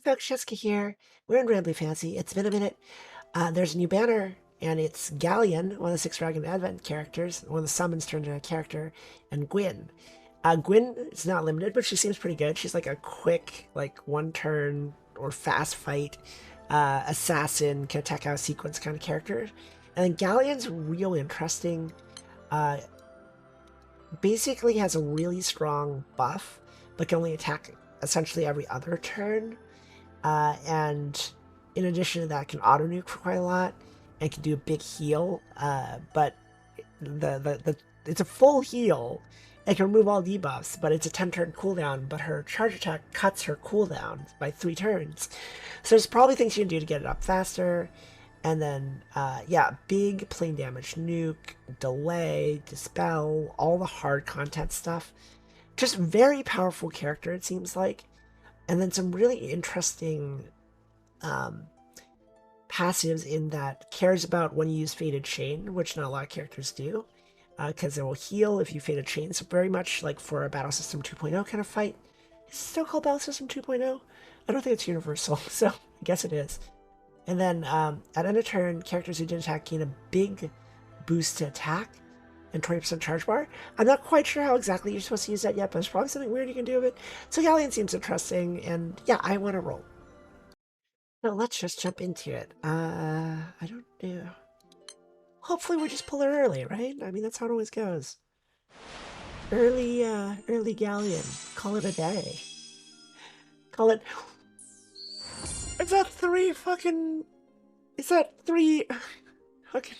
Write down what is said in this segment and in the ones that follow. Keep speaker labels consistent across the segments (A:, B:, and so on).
A: folks, Jessica here. We're in Granblue Fantasy. It's been a minute. There's a new banner, and it's Galleon, one of the Six Dragon Advent characters, one of the summons turned into a character, and Gwyn. Gwyn is not limited, but she seems pretty good. She's like a quick, like one turn or fast fight assassin, can attack out of sequence kind of character. And then Galleon's real interesting. Uh, Basically has a really strong buff, but can only attack essentially every other turn. And in addition to that, can auto nuke for quite a lot and can do a big heal. But it's a full heal. It can remove all debuffs, but it's a 10-turn cooldown. But her charge attack cuts her cooldown by 3 turns. So there's probably things you can do to get it up faster. And then, yeah, big plane damage, nuke, delay, dispel, all the hard content stuff. Just very powerful character, it seems like. And then some really interesting passives in that cares about when you use Fated Chain, which not a lot of characters do, because it will heal if you Fated Chain. So very much like for a Battle System 2.0 kind of fight. Is it still called Battle System 2.0? I don't think it's universal, so I guess it is. And then at end of turn, characters who did attack gain a big boost to attack and 20% charge bar. I'm not quite sure how exactly you're supposed to use that yet, but there's probably something weird you can do with it. So Galleon seems interesting, and yeah, I want to roll. So let's just jump into it. I don't know. Hopefully we just pull her early, right? I mean, that's how it always goes. Early Galleon. Call it a day. Call it... Is that 3 fucking... Is that 3... fucking...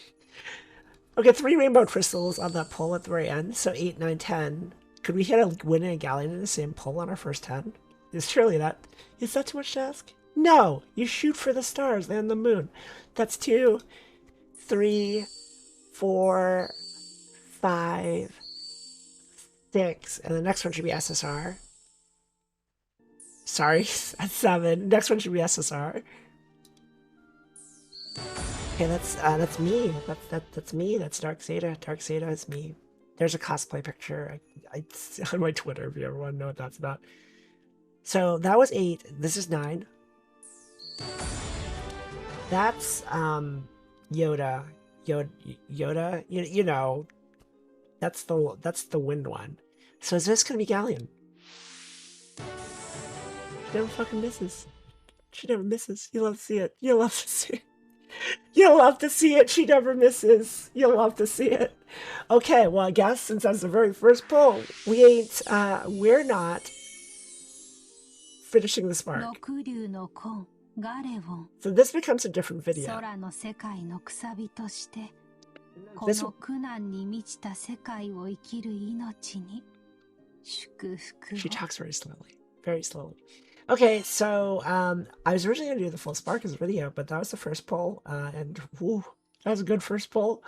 A: Okay, 3 rainbow crystals on that pull at the very end, so 8, 9, 10. Could we hit a Gwyn and a Galleon in the same pull on our first 10? Is surely that... Is that too much to ask? No! You shoot for the stars and the moon. That's 2, 3, 4, 5, 6, and the next one should be SSR. Sorry, that's 7. Next one should be SSR. Okay, that's me. That's me. That's Dark Zeta. Dark Zeta is me. There's a cosplay picture. It's on my Twitter if you ever want to know what that's about. So that was 8. This is 9. That's Yoda. Yoda. You know, that's the wind one. So is this gonna be Galleon? She never fucking misses. She never misses. You love to see it. You love to see it. You love to see it. She never misses. You'll love to see it. Okay, well, I guess since that's the very first pull, we're not finishing the spark. So this becomes a different video. She talks very slowly. Very slowly. Okay, so I was originally going to do the full spark as a video, but that was the first pull, and whew, that was a good first pull.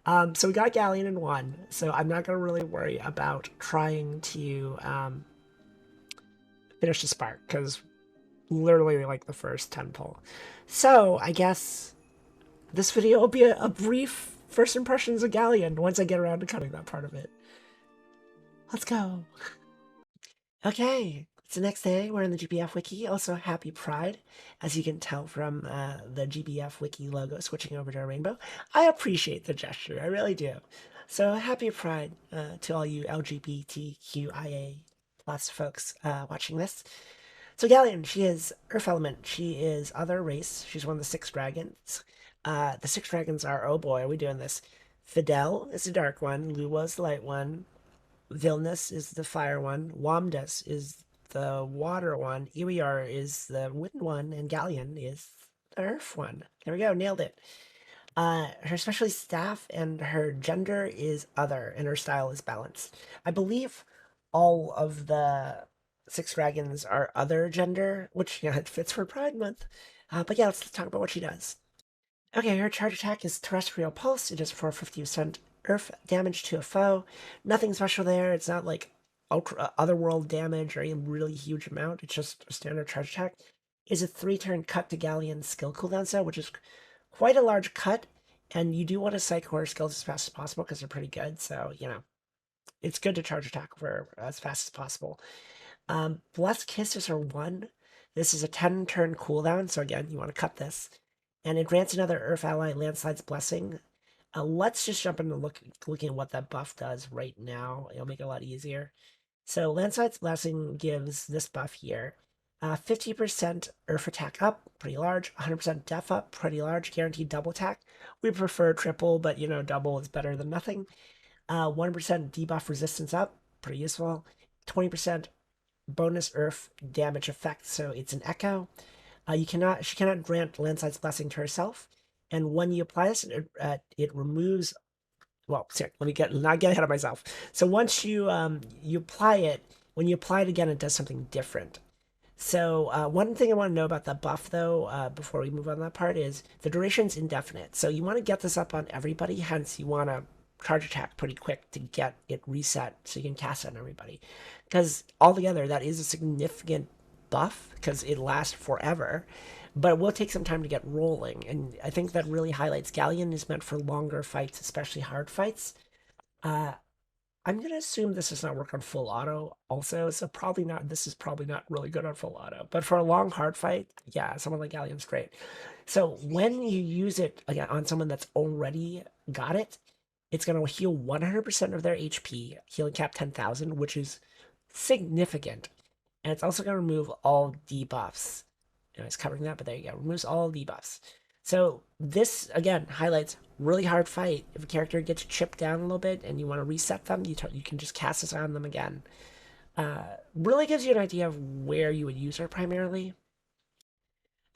A: So we got Galleon in 1, so I'm not going to really worry about trying to finish the spark, because literally like the first 10 pull. So I guess this video will be a brief first impressions of Galleon once I get around to cutting that part of it. Let's go. Okay. It's the next day, we're in the GBF Wiki. Also, happy Pride, as you can tell from the GBF Wiki logo switching over to a rainbow. I appreciate the gesture, I really do. So, happy Pride to all you LGBTQIA plus folks watching this. So, Galleon, she is Earth Element. She is other race. She's one of the 6 dragons. The 6 dragons are, oh boy, are we doing this? Fidel is the dark one, Luwa is the light one, Vilnius is the fire one, Wamdas is the water one, Iriar is the wind one, and Galleon is the earth one. There we go, nailed it. Her specialty staff and her gender is other, and her style is balanced. I believe all of the 6 dragons are other gender, which, yeah, it fits for Pride Month. But yeah, let's talk about what she does. Okay, her charge attack is Terrestrial Pulse. It does 450% earth damage to a foe. Nothing special there. It's not like otherworld damage or a really huge amount. It's just a standard charge attack. Is a 3-turn cut to Galleon's skill cooldown set, which is quite a large cut, and you do want to cycle her skills as fast as possible because they're pretty good, so, you know, it's good to charge attack for as fast as possible. Blessed Kiss is her 1, This is a 10-turn cooldown, so again, you want to cut this. And it grants another Earth ally Landslides Blessing. Let's just jump into looking at what that buff does right now. It'll make it a lot easier. So Landslide's Blessing gives this buff here. 50% Earth attack up, pretty large. 100% def up, pretty large. Guaranteed double attack. We prefer triple, but you know, double is better than nothing. 1% debuff resistance up, pretty useful. 20% bonus Earth damage effect, so it's an echo. She cannot grant Landslide's Blessing to herself, and when you apply this, it removes. Well, sorry, let me not get ahead of myself. So once you apply it, when you apply it again, it does something different. So one thing I want to know about the buff, though, before we move on to that part, is the duration's indefinite. So you want to get this up on everybody, hence you want to charge attack pretty quick to get it reset so you can cast it on everybody. Because altogether, that is a significant buff because it lasts forever, but it will take some time to get rolling. And I think that really highlights Galleon is meant for longer fights, especially hard fights. I'm going to assume this does not work on full auto also, so probably not. This is probably not really good on full auto, but for a long hard fight, yeah, someone like Galleon's great. So when you use it again on someone that's already got it, it's going to heal 100% of their HP, healing cap 10,000, which is significant. And it's also going to remove all debuffs. I was covering that, but there you go. Removes all debuffs. So this, again, highlights really hard fight. If a character gets chipped down a little bit and you want to reset them, you can just cast this on them again. Really gives you an idea of where you would use her primarily.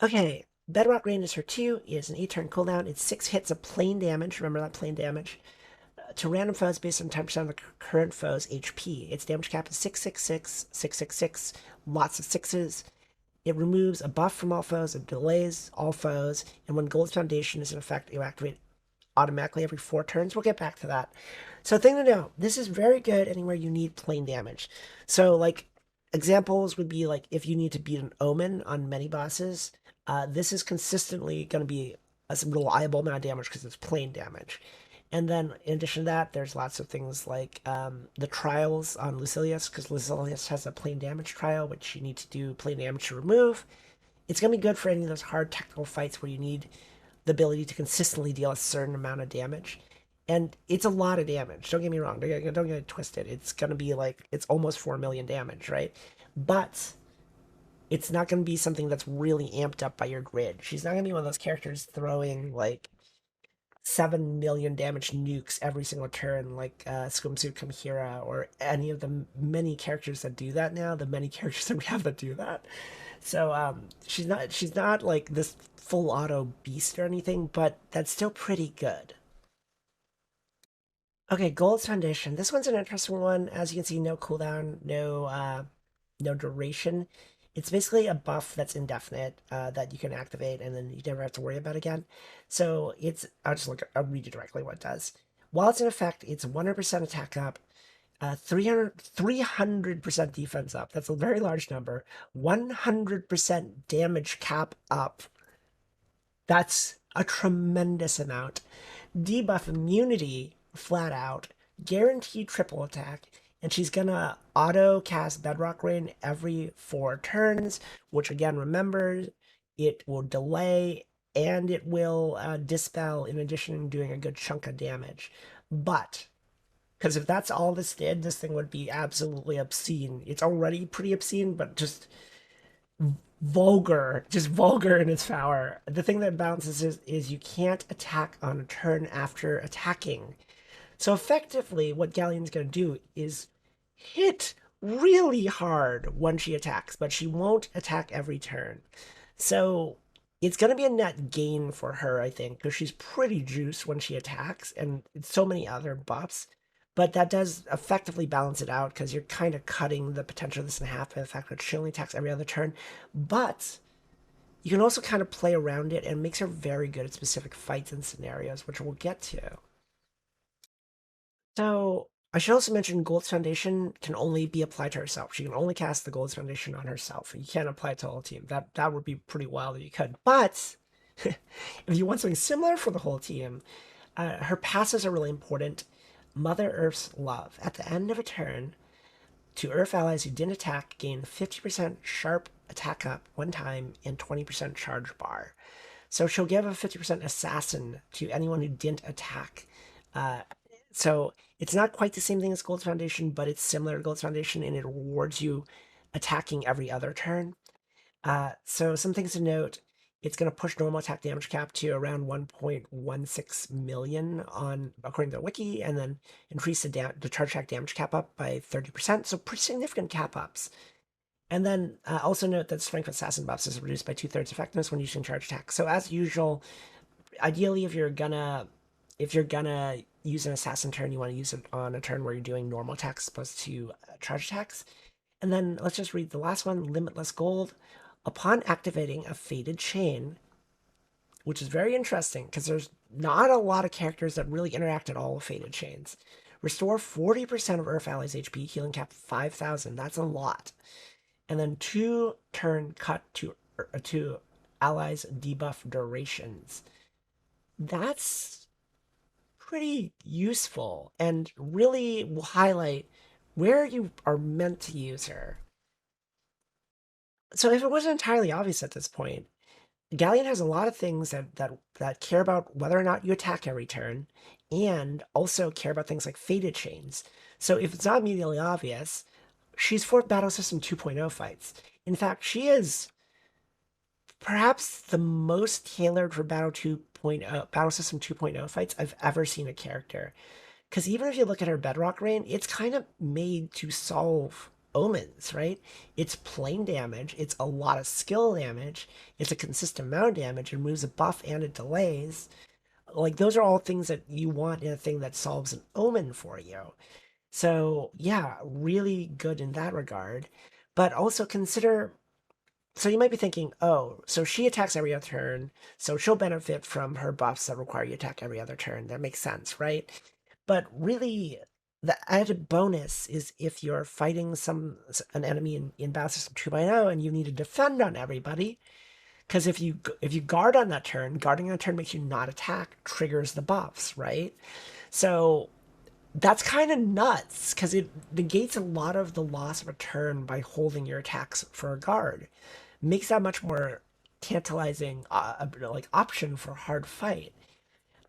A: Okay, Bedrock Rain is her 2. It is an 8-turn cooldown. It's 6 hits of plain damage. Remember that plain damage. To random foes based on 10% of the current foe's HP. Its damage cap is 666, 666, lots of sixes. It removes a buff from all foes, it delays all foes, and when Gold's Foundation is in effect, it will activate automatically every 4 turns. We'll get back to that. So thing to know, this is very good anywhere you need plain damage. So like examples would be like if you need to beat an Omen on many bosses, this is consistently going to be a reliable amount of damage because it's plain damage. And then in addition to that, there's lots of things like the trials on Lucilius, because Lucilius has a plain damage trial, which you need to do plain damage to remove. It's going to be good for any of those hard technical fights where you need the ability to consistently deal a certain amount of damage. And it's a lot of damage. Don't get me wrong. Don't get it twisted. It's going to be like, it's almost 4 million damage, right? But it's not going to be something that's really amped up by your grid. She's not going to be one of those characters throwing like 7 million damage nukes every single turn like Swimsuit Kamihira or any of the many characters that do that now, the many characters that we have that do that. So she's not like this full auto beast or anything, but that's still pretty good. Okay, Gold's Foundation. This one's an interesting one. As you can see, no cooldown, no duration. It's basically a buff that's indefinite that you can activate and then you never have to worry about again. So I'll read you directly what it does. While it's in effect, it's 100% attack up, 300% defense up. That's a very large number. 100% damage cap up. That's a tremendous amount. Debuff immunity flat out, guaranteed triple attack, and she's gonna auto cast Bedrock Rain every 4 turns, which again, remember, it will delay and it will dispel in addition to doing a good chunk of damage. But, because if that's all this did, this thing would be absolutely obscene. It's already pretty obscene, but just vulgar in its power. The thing that balances is you can't attack on a turn after attacking. So effectively, what Galleon's going to do is hit really hard when she attacks, but she won't attack every turn. So it's going to be a net gain for her, I think, because she's pretty juiced when she attacks, and so many other buffs. But that does effectively balance it out because you're kind of cutting the potential of this in half by the fact that she only attacks every other turn. But you can also kind of play around it, and it makes her very good at specific fights and scenarios, which we'll get to. So I should also mention Gold's Foundation can only be applied to herself. She can only cast the Gold's Foundation on herself. You can't apply it to the whole team. That would be pretty wild if you could. But if you want something similar for the whole team, her passes are really important. Mother Earth's Love. At the end of a turn, to Earth allies who didn't attack, gain 50% sharp attack up 1 time and 20% charge bar. So she'll give a 50% assassin to anyone who didn't attack. So it's not quite the same thing as Gold's Foundation, but it's similar to Gold's Foundation, and it rewards you attacking every other turn. So some things to note: it's going to push normal attack damage cap to around 1.16 million on according to the wiki, and then increase the charge attack damage cap up by 30%. So pretty significant cap ups. And then also note that strength assassin buffs is reduced by 2/3 effectiveness when using charge attack. So as usual, ideally if you're gonna use an assassin turn, you want to use it on a turn where you're doing normal attacks as opposed to charge attacks. And then let's just read the last one, Limitless Gold. Upon activating a Fated Chain, which is very interesting because there's not a lot of characters that really interact at all with Fated Chains. Restore 40% of Earth allies' HP, healing cap 5,000. That's a lot. And then 2 turn cut to allies' debuff durations. That's pretty useful and really will highlight where you are meant to use her. So if it wasn't entirely obvious at this point, Galleon has a lot of things that care about whether or not you attack every turn, and also care about things like Fated Chains. So if it's not immediately obvious, she's for Battle System 2.0 fights. In fact, she is perhaps the most tailored for Battle System 2.0 fights I've ever seen a character. Because even if you look at her Bedrock Rain, it's kind of made to solve omens, right? It's plain damage, it's a lot of skill damage, it's a consistent amount of damage, it removes a buff and it delays. Like, those are all things that you want in a thing that solves an omen for you. So yeah, really good in that regard. But also consider, so you might be thinking, oh, so she attacks every other turn, so she'll benefit from her buffs that require you to attack every other turn. That makes sense, right? But really, the added bonus is if you're fighting an enemy in Battle System 2.0 and you need to defend on everybody, because if you guard on that turn, guarding on that turn makes you not attack, triggers the buffs, right? So that's kind of nuts because it negates a lot of the loss of a turn by holding your attacks for a guard. Makes that much more tantalizing like option for a hard fight.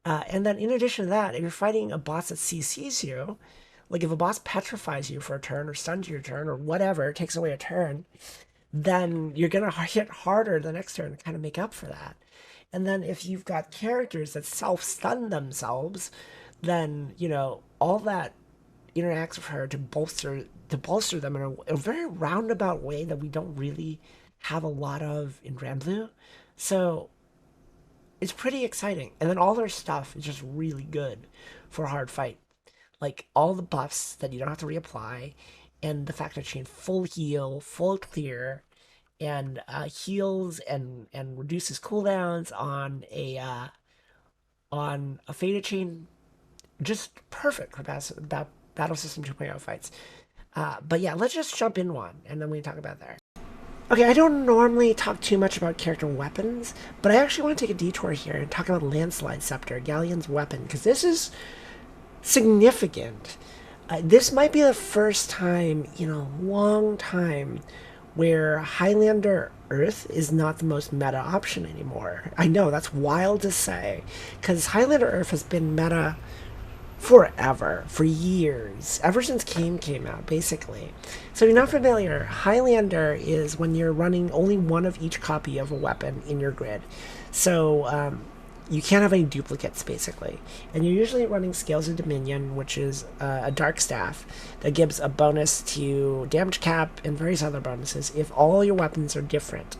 A: And then in addition to that, if you're fighting a boss that CCs you, like if a boss petrifies you for a turn or stuns your turn or whatever, takes away a turn, then you're going to hit harder the next turn to kind of make up for that. And then if you've got characters that self-stun themselves, then, you know, all that interacts with her to bolster them in a very roundabout way that we don't really have a lot of in Granblue. So it's pretty exciting. And then all their stuff is just really good for a hard fight. Like all the buffs that you don't have to reapply, and the fact that she can full heal, full clear, and heals and reduces cooldowns on a Fated Chain, just perfect for Battle System 2.0 fights. But yeah, let's just jump in one, and then we can talk about there. Okay, I don't normally talk too much about character weapons, but I actually want to take a detour here and talk about Landslide Scepter, Galleon's weapon, because this is significant. This might be the first time in a long time where Highlander Earth is not the most meta option anymore. I know, that's wild to say, because Highlander Earth has been meta forever, for years, ever since came out, basically. So if you're not familiar, Highlander is when you're running only one of each copy of a weapon in your grid. So you can't have any duplicates, basically. And you're usually running Scales of Dominion, which is a Dark Staff that gives a bonus to damage cap and various other bonuses if all your weapons are different.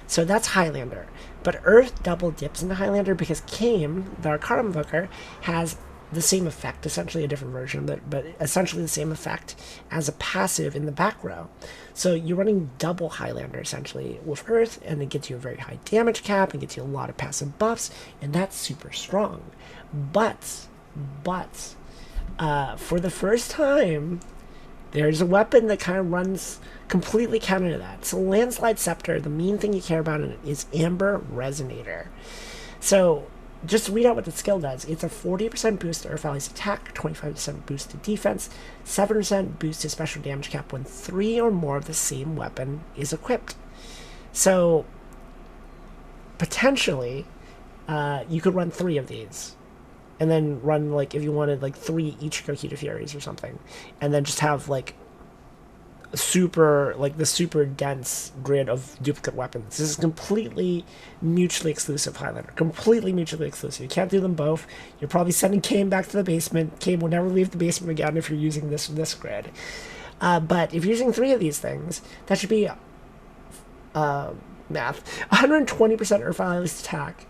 A: So that's Highlander. But Earth double dips into Highlander because Kame, the Arcana Invoker, has the same effect, essentially a different version, but essentially the same effect as a passive in the back row. So you're running double Highlander, essentially, with Earth, and it gets you a very high damage cap, and gets you a lot of passive buffs, and that's super strong. But, for the first time, there's a weapon that kind of runs completely counter to that. So Landslide Scepter, the main thing you care about in it is Amber Resonator. So just to read out what the skill does, it's a 40% boost to Earth Allies attack, 25% boost to defense, 7% boost to special damage cap when 3 or more of the same weapon is equipped. So potentially, you could run 3 of these, and then run, like, if you wanted, like 3 Ichigo Kita Furies or something, and then just have like the super dense grid of duplicate weapons. This is completely mutually exclusive Highlander. Completely mutually exclusive. You can't do them both. You're probably sending Kame back to the basement. Kame will never leave the basement again if you're using this grid. But if you're using 3 of these things, that should be math. 120% Earth Island's attack,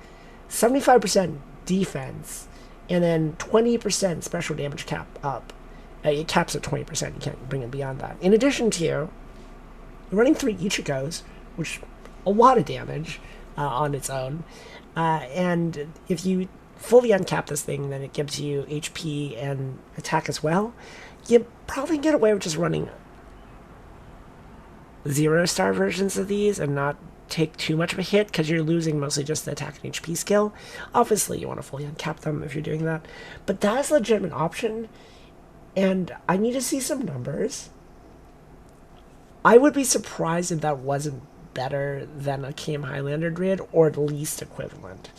A: 75% defense, and then 20% special damage cap up. It caps at 20%. You can't bring it beyond that. In addition to, you're running 3 Ichigos, which a lot of damage on its own. And if you fully uncap this thing, then it gives you HP and attack as well. You probably get away with just running 0-star versions of these and not take too much of a hit, because you're losing mostly just the attack and HP skill. Obviously, you want to fully uncap them if you're doing that. But that is a legitimate option. And I need to see some numbers. I would be surprised if that wasn't better than a Kame Highlander grid, or at least equivalent.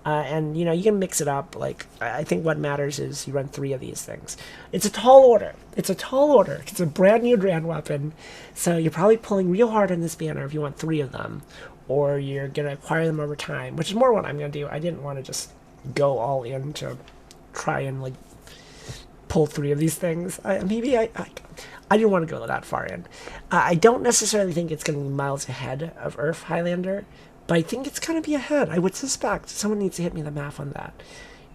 A: And, you know, you can mix it up. Like, I think what matters is you run 3 of these things. It's a tall order. It's a tall order. It's a brand new Grand weapon. So you're probably pulling real hard on this banner if you want 3 of them. Or you're going to acquire them over time, which is more what I'm going to do. I didn't want to just go all in to try and, like, pull 3 of these things. I didn't want to go that far in. I don't necessarily think it's going to be miles ahead of Earth Highlander, but I think it's going to be ahead. I would suspect. Someone needs to hit me the math on that.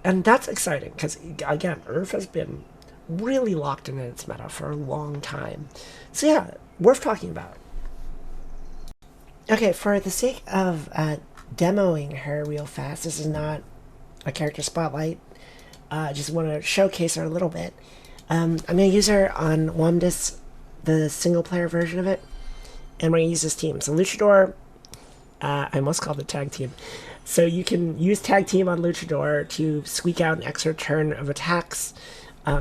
A: And that's exciting, because, again, Earth has been really locked in its meta for a long time. So yeah, worth talking about. Okay, for the sake of demoing her real fast, this is not a character spotlight. I just want to showcase her a little bit. I'm going to use her on Womdis, the single-player version of it, and we're going to use this team. So Luchador, I almost called it tag team. So you can use tag team on Luchador to squeak out an extra turn of attacks.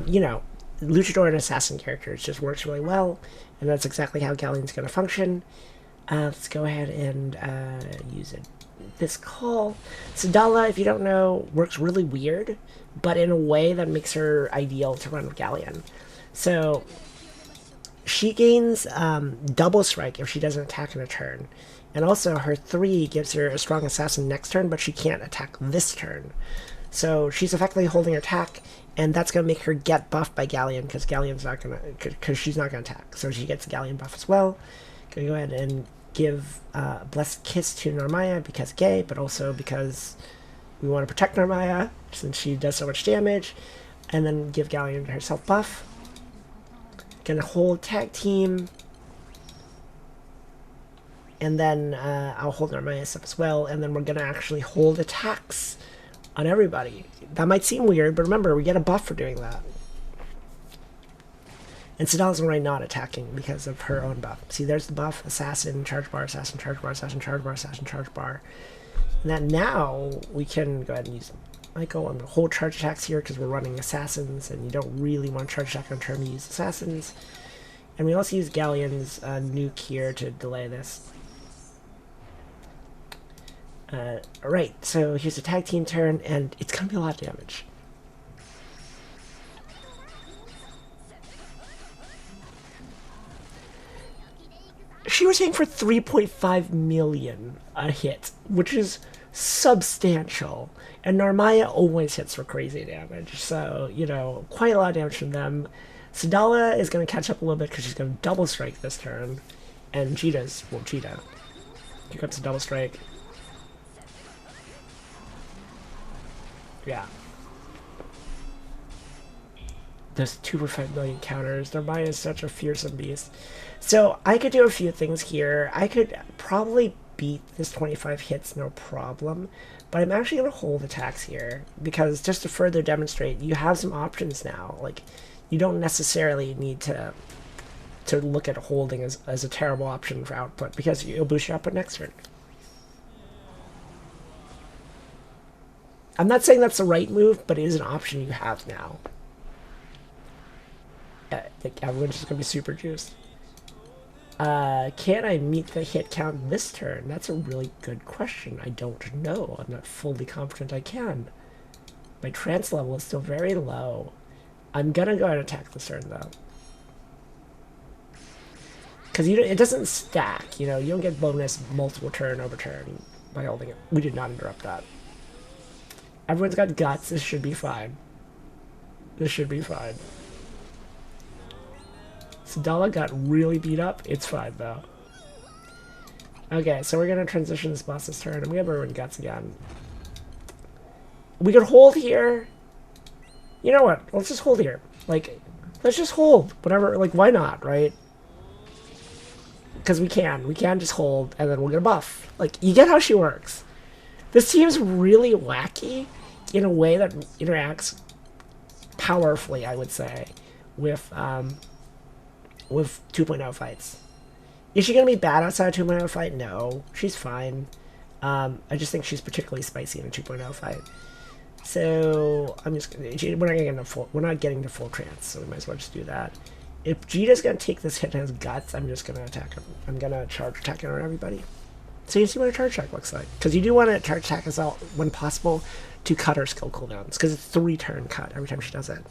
A: You know, Luchador and assassin characters just works really well, and that's exactly how Galleon's going to function. Let's go ahead and use it. This call. Sadala, if you don't know, works really weird, but in a way that makes her ideal to run with Galleon. So she gains double strike if she doesn't attack in a turn. And also her 3 gives her a strong assassin next turn, but she can't attack this turn. So she's effectively holding her attack, and that's going to make her get buffed by Galleon, because Galleon's not going to, because she's not going to attack. So she gets Galleon buff as well. Gonna go ahead and give Blessed Kiss to Narmaya, because gay, but also because we want to protect Narmaya since she does so much damage, and then give Galleon herself buff. Gonna hold tag team, and then I'll hold Narmaya up as well, and then we're gonna actually hold attacks on everybody. That might seem weird, but remember, we get a buff for doing that. And Sadala's already not attacking because of her own buff. See, there's the buff: assassin, charge bar, assassin, charge bar, assassin, charge bar, assassin, charge bar. And that now we can go ahead and use Michael on the whole charge attacks here, because we're running assassins, and you don't really want to charge attack on turn to use assassins. And we also use Galleon's nuke here to delay this. Alright, so here's a tag team turn, and it's going to be a lot of damage. She was hitting for 3.5 million a hit, which is substantial. And Narmaya always hits for crazy damage, so, you know, quite a lot of damage from them. Sadala is going to catch up a little bit because she's going to double strike this turn. And Cheetah's, well, Cheetah. Here comes the double strike. Yeah. There's 2.5 million counters. Narmaya is such a fearsome beast. So I could do a few things here. I could probably beat this 25 hits, no problem. But I'm actually going to hold attacks here, because just to further demonstrate, you have some options now. Like, you don't necessarily need to look at holding as a terrible option for output, because it'll boost your output next turn. I'm not saying that's the right move, but it is an option you have now. Like, everyone's just going to be super juiced. Can I meet the hit count this turn? That's a really good question. I don't know. I'm not fully confident I can. My trance level is still very low. I'm gonna go ahead and attack this turn, though. Because it doesn't stack, you know? You don't get bonus multiple turn over turn by holding it. We did not interrupt that. Everyone's got guts. This should be fine. This should be fine. Sadala got really beat up. It's fine, though. Okay, so we're going to transition this boss this turn. I'm going to ruin guts again. We could hold here. You know what? Let's just hold here. Like, let's just hold. Whatever. Like, why not, right? Because we can. We can just hold, and then we'll get a buff. Like, you get how she works. This team's really wacky in a way that interacts powerfully, I would say, with 2.0 fights. Is she going to be bad outside a 2.0 fight? No. She's fine. I just think she's particularly spicy in a 2.0 fight. So, we're not getting to full trance, so we might as well just do that. If Jita's going to take this hit and has guts, I'm just going to attack her. I'm going to charge attack on everybody. So you see what a charge attack looks like. Because you do want to charge attack as well, when possible, to cut her skill cooldowns. Because it's 3-turn cut every time she does it.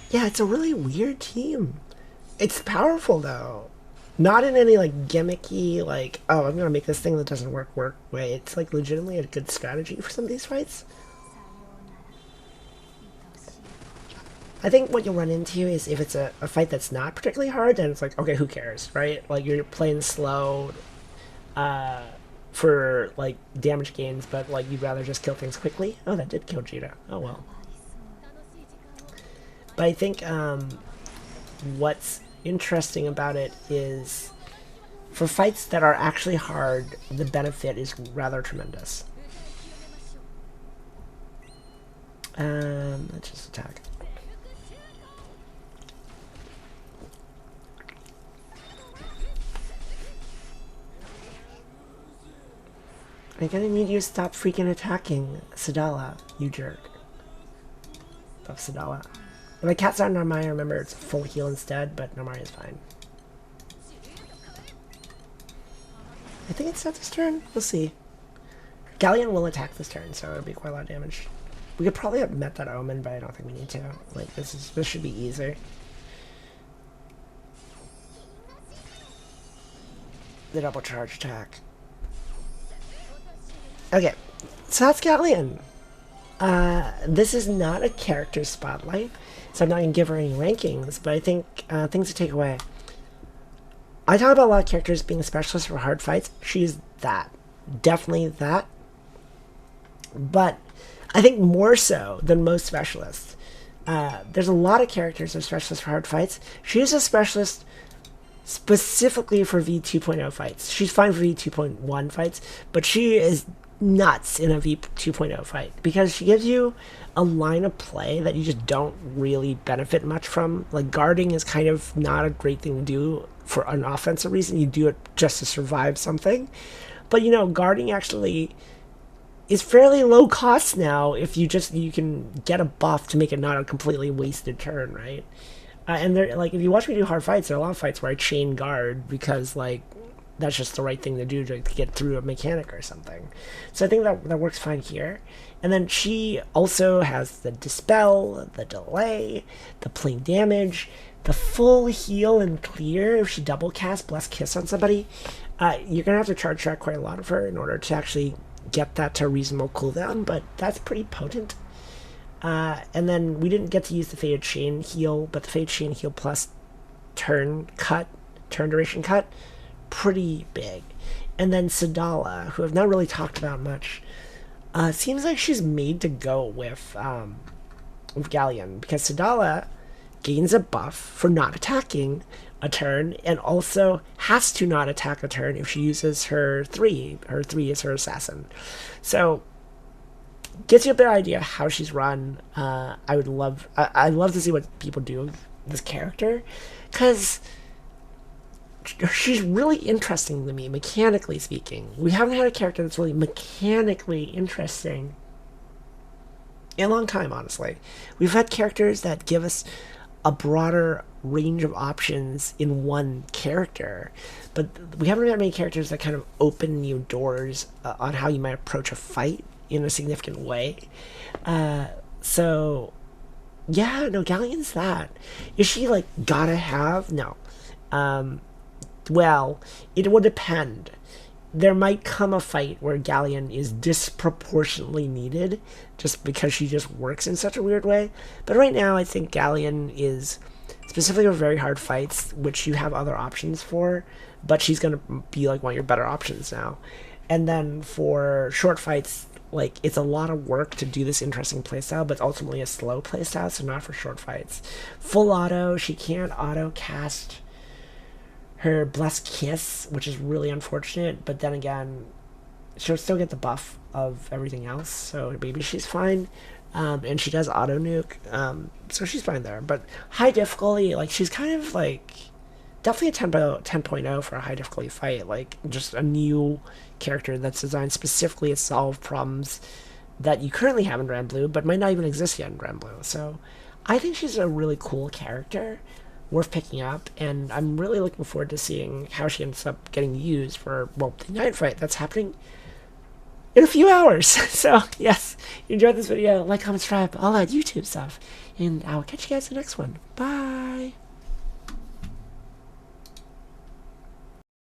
A: Yeah, it's a really weird team. It's powerful, though. Not in any, like, gimmicky, like, oh, I'm gonna make this thing that doesn't work way. It's, like, legitimately a good strategy for some of these fights. I think what you'll run into is if it's a fight that's not particularly hard, then it's like, okay, who cares, right? Like, you're playing slow for, like, damage gains, but, like, you'd rather just kill things quickly. Oh, that did kill Jita. Oh, well. But I think what's interesting about it is for fights that are actually hard, the benefit is rather tremendous. Let's just attack. I'm gonna need you to stop freaking attacking Sadala, you jerk. Buff Sadala. If my cat's on Narmaya, remember it's full heal instead, but Narmaya is fine. I think it's not this turn. We'll see. Galleon will attack this turn, so it'll be quite a lot of damage. We could probably have met that Omen, but I don't think we need to. Like, this should be easy. The double charge attack. Okay, so that's Galleon. This is not a character spotlight, so I'm not going to give her any rankings, but I think things to take away. I talk about a lot of characters being a specialist for hard fights. She's that. Definitely that. But I think more so than most specialists. There's a lot of characters that are specialists for hard fights. She's a specialist specifically for V2.0 fights. She's fine for V2.1 fights, but she is nuts in a V2.0 fight because she gives you a line of play that you just don't really benefit much from. Like, guarding is kind of not a great thing to do for an offensive reason. You do it just to survive something. But, you know, guarding actually is fairly low cost now if you can get a buff to make it not a completely wasted turn, right? And there, like, if you watch me do hard fights, there are a lot of fights where I chain guard because, like, that's just the right thing to do to get through a mechanic or something. So I think that works fine here. And then she also has the Dispel, the Delay, the plain damage, the full heal and clear if she double casts Blessed Kiss on somebody. You're going to have to charge track quite a lot of her in order to actually get that to a reasonable cooldown, but that's pretty potent. And then we didn't get to use the Fated Chain heal, but the Fated Chain heal plus turn duration cut, pretty big. And then Sadala, who I've not really talked about much, seems like she's made to go with Galleon, because Sadala gains a buff for not attacking a turn, and also has to not attack a turn if she uses her 3. Her 3 is her assassin. So, gets you a better idea of how she's run. I'd love to see what people do with this character, because she's really interesting to me, mechanically speaking. We haven't had a character that's really mechanically interesting in a long time, honestly. We've had characters that give us a broader range of options in one character, but we haven't had many characters that kind of open you doors on how you might approach a fight in a significant way. So, yeah, no, Galleon's that. Is she, like, gotta have? No. Well, it will depend. There might come a fight where Galleon is disproportionately needed just because she just works in such a weird way. But right now, I think Galleon is specifically for very hard fights, which you have other options for, but she's going to be like one of your better options now. And then for short fights, like, it's a lot of work to do this interesting playstyle, but ultimately a slow playstyle, so not for short fights. Full auto, she can't auto cast her Blessed Kiss, which is really unfortunate, but then again, she'll still get the buff of everything else, so maybe she's fine. And she does auto nuke, so she's fine there. But high difficulty, like, she's kind of like definitely a 10.0 for a high difficulty fight, like just a new character that's designed specifically to solve problems that you currently have in Granblue, but might not even exist yet in Granblue. So I think she's a really cool character, worth picking up, and I'm really looking forward to seeing how she ends up getting used for, well, the night fight that's happening in a few hours. So, yes, you enjoyed this video, like, comment, subscribe, all that YouTube stuff, and I'll catch you guys in the next one. Bye!